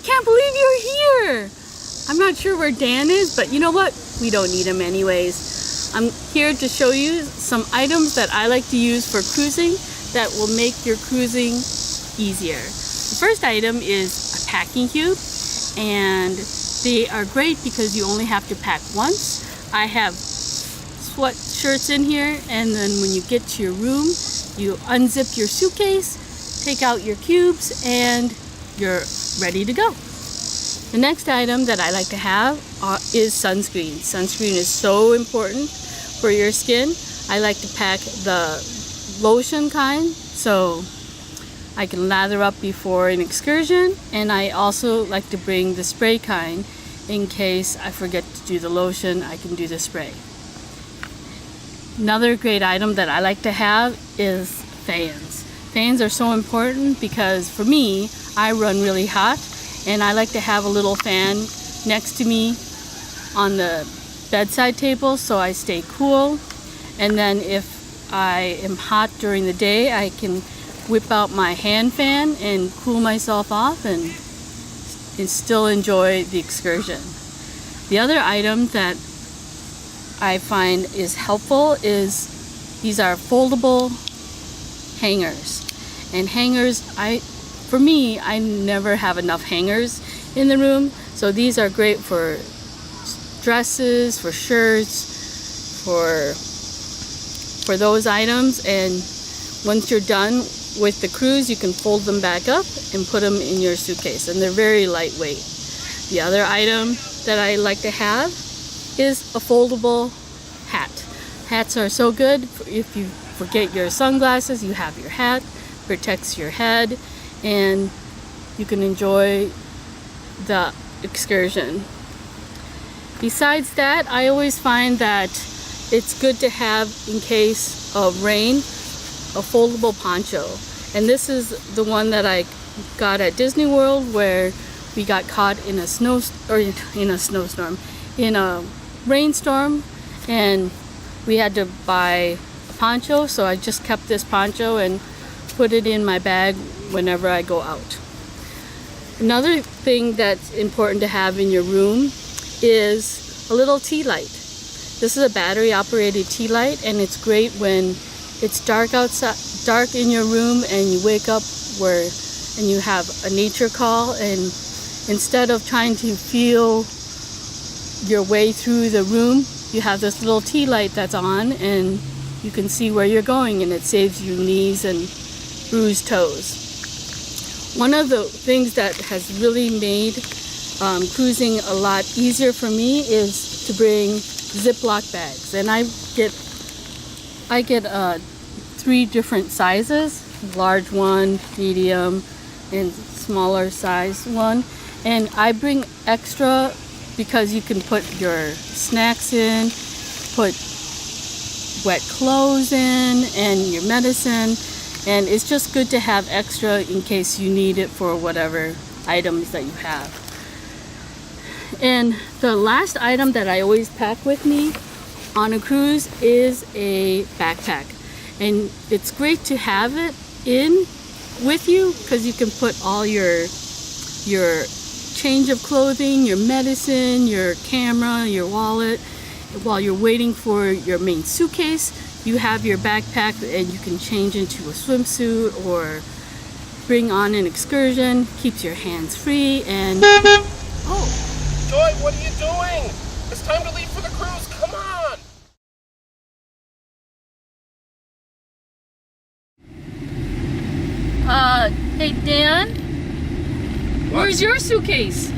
can't believe you're here. I'm not sure where Dan is, but you know what? We don't need him anyways. I'm here to show you some items that I like to use for cruising that will make your cruising easier. The first item is a packing cube, and they are great because you only have to pack once. I have sweatshirts in here, and then when you get to your room, you unzip your suitcase, take out your cubes, and you're ready to go. The next item that I like to have is sunscreen. Sunscreen is so important for your skin. I like to pack the lotion kind so I can lather up before an excursion, and I also like to bring the spray kind in case I forget to do the lotion. I can do the spray. Another great item that I like to have is fans. Fans are so important because for me, I run really hot, and I like to have a little fan next to me on the bedside table so I stay cool. And then if I am hot during the day, I can whip out my hand fan and cool myself off and still enjoy the excursion. The other item that I find is helpful is these are foldable hangers. And hangers, for me, I never have enough hangers in the room, so these are great for dresses, for shirts, for those items. And once you're done with the cruise, you can fold them back up and put them in your suitcase, and they're very lightweight. The other item that I like to have is a foldable hat. Hats are so good. If you forget your sunglasses, you have your hat, protects your head, and you can enjoy the excursion. Besides that, I always find that it's good to have, in case of rain, a foldable poncho. And this is the one that I got at Disney World, where we got caught in a rainstorm, and we had to buy a poncho, so I just kept this poncho and put it in my bag whenever I go out. Another thing that's important to have in your room is a little tea light. This is a battery operated tea light, and it's great when it's dark outside, dark in your room, and you wake up and you have a nature call, and instead of trying to feel your way through the room, you have this little tea light that's on, and you can see where you're going, and it saves you knees and bruised toes. One of the things that has really made cruising a lot easier for me is to bring Ziplock bags, and I get 3 different sizes: large one, medium, and smaller size one. And I bring extra because you can put your snacks in, put wet clothes in, and your medicine, and it's just good to have extra in case you need it for whatever items that you have. And the last item that I always pack with me on a cruise is a backpack, and it's great to have it in with you because you can put all your change of clothing, your medicine, your camera, your wallet. While you're waiting for your main suitcase, you have your backpack, and you can change into a swimsuit or bring on an excursion. Keeps your hands free. And oh, Joy, what are you doing? It's time to leave for the cruise. Come on. Hey Dan, What? where's your suitcase?